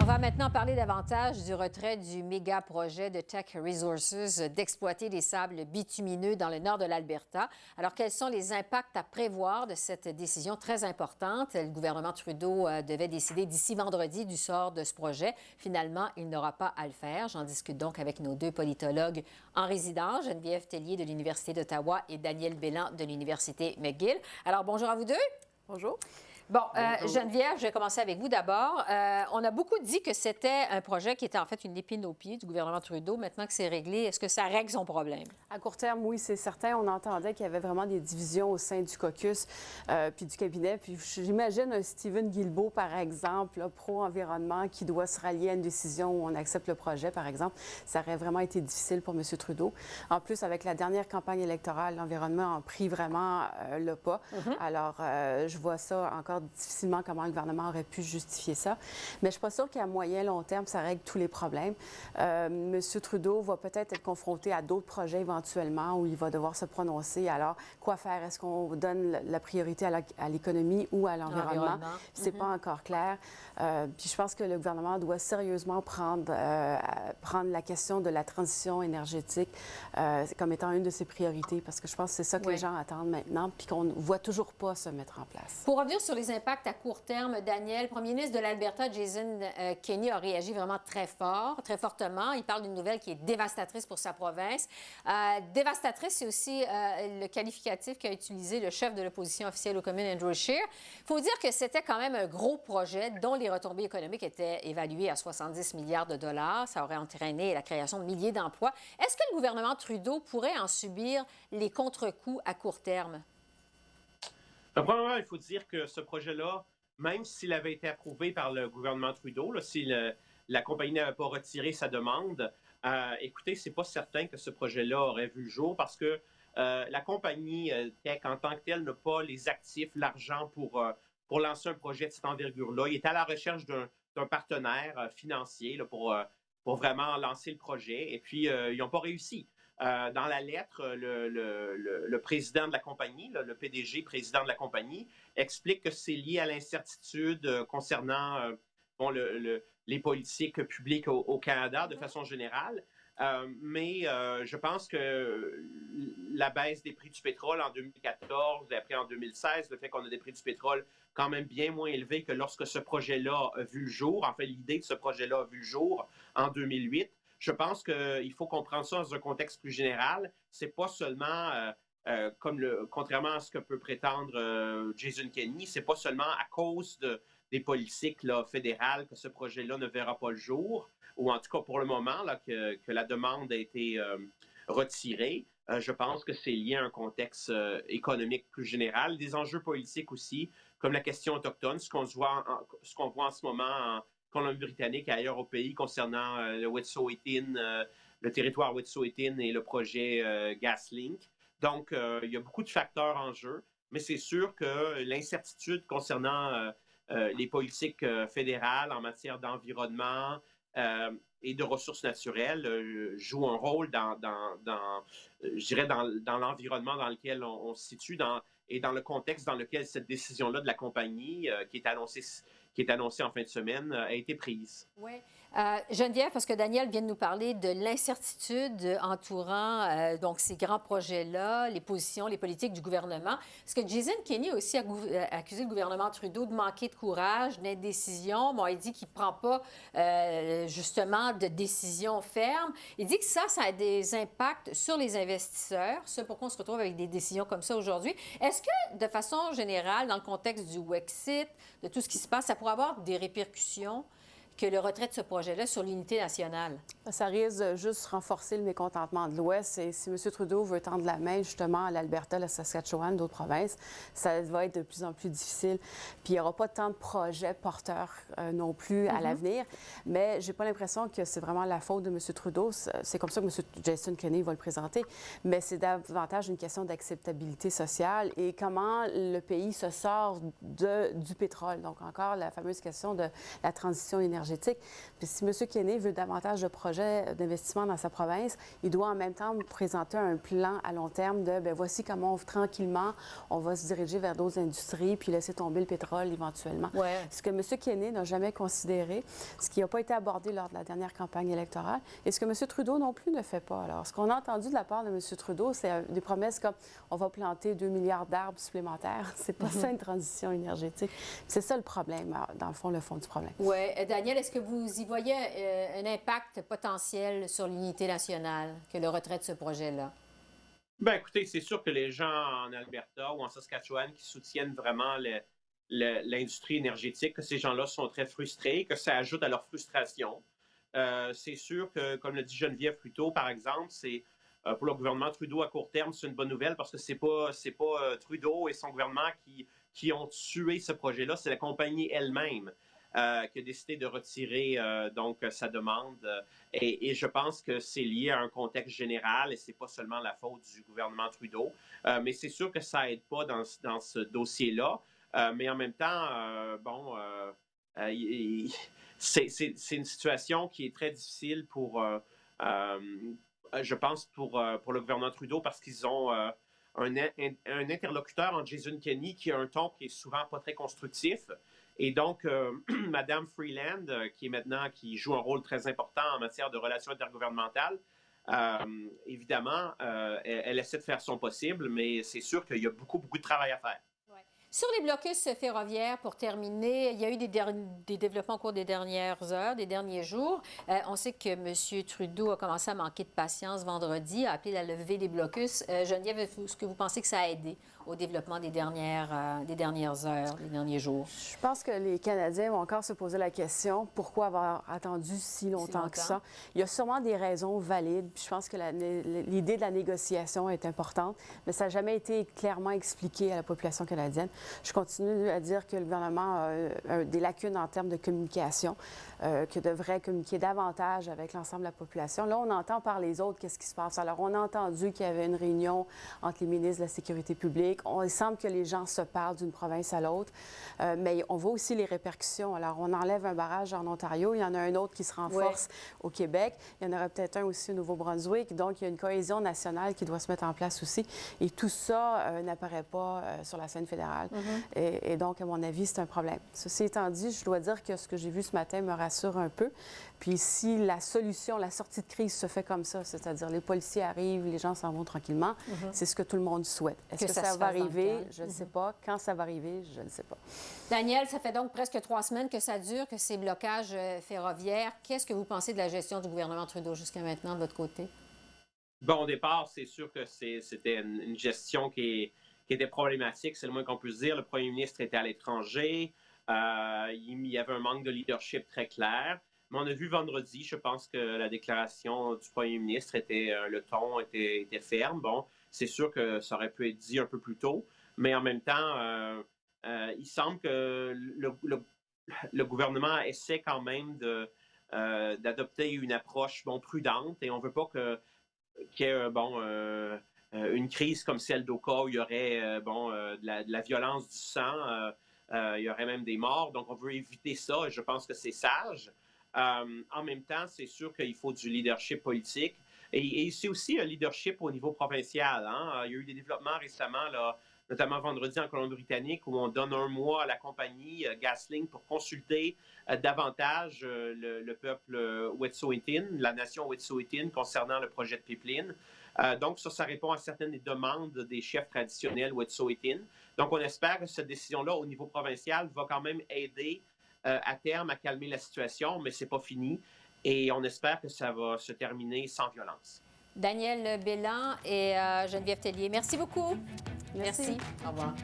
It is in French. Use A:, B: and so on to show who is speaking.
A: va maintenant parler davantage du retrait du méga projet de Teck Resources d'exploiter les sables bitumineux dans le nord de l'Alberta. Alors, quels sont les impacts à prévoir de cette décision très importante? Le gouvernement Trudeau devait décider d'ici vendredi du sort de ce projet. Finalement, il n'aura pas à le faire. J'en discute donc avec nos deux politologues en résidence, Geneviève Tellier de l'Université d'Ottawa et Daniel Bélan de l'Université McGill. Alors, bonjour à vous deux.
B: Bonjour.
A: Bon, Geneviève, je vais commencer avec vous d'abord. On a beaucoup dit que c'était un projet qui était en fait une épine au pied du gouvernement Trudeau. Maintenant que c'est réglé, est-ce que ça règle son problème?
B: À court terme, oui, c'est certain. On entendait qu'il y avait vraiment des divisions au sein du caucus puis du cabinet. Puis j'imagine un Stephen Guilbeault, par exemple, là, pro-environnement, qui doit se rallier à une décision où on accepte le projet, par exemple. Ça aurait vraiment été difficile pour M. Trudeau. En plus, avec la dernière campagne électorale, l'environnement a pris vraiment le pas. Alors, je vois ça encore difficilement comment le gouvernement aurait pu justifier ça. Mais je ne suis pas sûre qu'à moyen long terme, ça règle tous les problèmes. M. Trudeau va peut-être être confronté à d'autres projets éventuellement où il va devoir se prononcer. Alors, quoi faire? Est-ce qu'on donne la priorité à l'économie ou à l'environnement? C'est pas encore clair. Puis je pense que le gouvernement doit sérieusement prendre la question de la transition énergétique comme étant une de ses priorités, parce que je pense que c'est ça que les gens attendent maintenant, puis qu'on ne voit toujours pas se mettre en place.
A: Pour revenir sur les impacts à court terme, Daniel, le premier ministre de l'Alberta, Jason Kenney, a réagi vraiment très fort, très fortement. Il parle d'une nouvelle qui est dévastatrice pour sa province. Dévastatrice, c'est aussi le qualificatif qu'a utilisé le chef de l'opposition officielle aux communes, Andrew Scheer. Il faut dire que c'était quand même un gros projet dont les retombées économiques étaient évaluées à 70 milliards de dollars. Ça aurait entraîné la création de milliers d'emplois. Est-ce que le gouvernement Trudeau pourrait en subir les contre-coups à court terme?
C: Premièrement, il faut dire que ce projet-là, même s'il avait été approuvé par le gouvernement Trudeau, là, si la compagnie n'avait pas retiré sa demande, écoutez, c'est pas certain que ce projet-là aurait vu le jour parce que la compagnie Teck, en tant que telle, n'a pas les actifs, l'argent pour lancer un projet de cette envergure-là. Il est à la recherche d'un partenaire financier là, pour vraiment lancer le projet. Et puis, ils n'ont pas réussi. Dans la lettre, le président de la compagnie, le PDG président de la compagnie, explique que c'est lié à l'incertitude concernant les politiques publiques au Canada de façon générale. Mais je pense que la baisse des prix du pétrole en 2014 et après en 2016, le fait qu'on a des prix du pétrole quand même bien moins élevés que lorsque ce projet-là a vu le jour, en fait l'idée de ce projet-là a vu le jour en 2008, je pense qu'il faut comprendre ça dans un contexte plus général. C'est pas seulement, contrairement à ce que peut prétendre Jason Kenney, c'est pas seulement à cause des politiques là, fédérales que ce projet-là ne verra pas le jour, ou en tout cas pour le moment là, que la demande a été retirée. Je pense que c'est lié à un contexte économique plus général, des enjeux politiques aussi, comme la question autochtone, ce qu'on voit en ce moment en Colombie-Britannique et ailleurs au pays concernant le Wet'suwet'en, le territoire Wet'suwet'en et le projet GasLink. Donc, il y a beaucoup de facteurs en jeu, mais c'est sûr que l'incertitude concernant les politiques fédérales en matière d'environnement et de ressources naturelles joue un rôle je dirais, dans l'environnement dans lequel on se situe et dans le contexte dans lequel cette décision-là de la compagnie qui est annoncée en fin de semaine, a été prise.
A: Oui. Geneviève, parce que Daniel vient de nous parler de l'incertitude entourant donc ces grands projets-là, les positions, les politiques du gouvernement. Est-ce que Jason Kenney a aussi accusé le gouvernement Trudeau de manquer de courage, d'indécision? Bon, il dit qu'il ne prend pas justement de décision ferme. Il dit que ça a des impacts sur les investisseurs, ce pourquoi on se retrouve avec des décisions comme ça aujourd'hui. Est-ce que, de façon générale, dans le contexte du Wexit, de tout ce qui se passe, ça pourrait avoir des répercussions que le retrait de ce projet-là sur l'unité nationale?
B: Ça risque de juste renforcer le mécontentement de l'Ouest. Et si M. Trudeau veut tendre la main justement à l'Alberta, la Saskatchewan, d'autres provinces, ça va être de plus en plus difficile. Puis il n'y aura pas tant de projets porteurs non plus à l'avenir. Mais j'ai pas l'impression que c'est vraiment la faute de M. Trudeau. C'est comme ça que M. Jason Kenney va le présenter. Mais c'est davantage une question d'acceptabilité sociale et comment le pays se sort du pétrole. Donc encore la fameuse question de la transition énergétique. énergétique. Puis si M. Kenney veut davantage de projets d'investissement dans sa province, il doit en même temps présenter un plan à long terme de, bien, voici comment tranquillement, on va se diriger vers d'autres industries puis laisser tomber le pétrole éventuellement.
A: Ouais.
B: Ce que M. Kenney n'a jamais considéré, ce qui n'a pas été abordé lors de la dernière campagne électorale, et ce que M. Trudeau non plus ne fait pas. Alors, ce qu'on a entendu de la part de M. Trudeau, c'est des promesses comme on va planter 2 milliards d'arbres supplémentaires. C'est pas ça une transition énergétique. C'est ça le problème, dans le fond du problème.
A: Oui. Daniel, est-ce que vous y voyez un impact potentiel sur l'unité nationale que le retrait de ce projet-là?
C: Bien, écoutez, c'est sûr que les gens en Alberta ou en Saskatchewan qui soutiennent vraiment l'industrie énergétique, que ces gens-là sont très frustrés, que ça ajoute à leur frustration. C'est sûr que, comme l'a dit Geneviève plus tôt, par exemple, c'est pour le gouvernement Trudeau à court terme, c'est une bonne nouvelle parce que c'est pas Trudeau et son gouvernement qui ont tué ce projet-là, c'est la compagnie elle-même qui a décidé de retirer donc sa demande. Et je pense que c'est lié à un contexte général et c'est pas seulement la faute du gouvernement Trudeau. Mais c'est sûr que ça aide pas dans ce dossier-là. Mais en même temps, c'est une situation qui est très difficile pour, je pense, pour le gouvernement Trudeau parce qu'ils ont un interlocuteur en Jason Kenney qui a un ton qui est souvent pas très constructif. Et donc, Mme Freeland, qui joue un rôle très important en matière de relations intergouvernementales, évidemment, elle essaie de faire son possible, mais c'est sûr qu'il y a beaucoup de travail à faire.
A: Sur les blocus ferroviaires, pour terminer, il y a eu des développements au cours des dernières heures, des derniers jours. On sait que M. Trudeau a commencé à manquer de patience vendredi, a appelé la levée des blocus. Geneviève, est-ce que vous pensez que ça a aidé au développement des dernières heures, des derniers jours?
B: Je pense que les Canadiens vont encore se poser la question pourquoi avoir attendu si longtemps que ça. Il y a sûrement des raisons valides. Je pense que l'idée de la négociation est importante, mais ça n'a jamais été clairement expliqué à la population canadienne. Je continue à dire que le gouvernement a des lacunes en termes de communication, que devrait communiquer davantage avec l'ensemble de la population. Là, on entend par les autres qu'est-ce qui se passe. Alors, on a entendu qu'il y avait une réunion entre les ministres de la Sécurité publique. Il semble que les gens se parlent d'une province à l'autre, mais on voit aussi les répercussions. Alors, on enlève un barrage en Ontario, il y en a un autre qui se renforce au Québec. Il y en aura peut-être un aussi au Nouveau-Brunswick. Donc, il y a une cohésion nationale qui doit se mettre en place aussi. Et tout ça n'apparaît pas sur la scène fédérale. Et donc, à mon avis, c'est un problème. Ceci étant dit, je dois dire que ce que j'ai vu ce matin me rassure un peu. Puis si la solution, la sortie de crise se fait comme ça, c'est-à-dire les policiers arrivent, les gens s'en vont tranquillement, c'est ce que tout le monde souhaite. Est-ce que ça va arriver? Je ne sais pas. Quand ça va arriver? Je ne sais pas.
A: Daniel, ça fait donc presque 3 semaines que ça dure, que ces blocages ferroviaires. Qu'est-ce que vous pensez de la gestion du gouvernement Trudeau jusqu'à maintenant, de votre côté?
C: Bon, au départ, c'est sûr que c'était une gestion qui était problématique, c'est le moins qu'on puisse dire. Le premier ministre était à l'étranger. Il y avait un manque de leadership très clair. Mais on a vu vendredi, je pense que la déclaration du premier ministre le ton était ferme. Bon, c'est sûr que ça aurait pu être dit un peu plus tôt, mais en même temps, il semble que le gouvernement essaie quand même d'adopter une approche prudente et on ne veut pas qu'il y ait une crise comme celle d'Oka où il y aurait de la violence, du sang, il y aurait même des morts. Donc, on veut éviter ça et je pense que c'est sage. En même temps, c'est sûr qu'il faut du leadership politique et c'est aussi un leadership au niveau provincial. Hein? Il y a eu des développements récemment, là, notamment vendredi en Colombie-Britannique, où on donne un mois à la compagnie Gasling pour consulter davantage le peuple Wet'suwet'en, la nation Wet'suwet'en concernant le projet de pipeline. Donc, ça répond à certaines des demandes des chefs traditionnels Wet'suwet'en. Donc, on espère que cette décision-là, au niveau provincial, va quand même aider à terme à calmer la situation, mais ce n'est pas fini. Et on espère que ça va se terminer sans violence.
A: Daniel Bélan et Geneviève Tellier, merci beaucoup.
B: Merci.
A: Au revoir.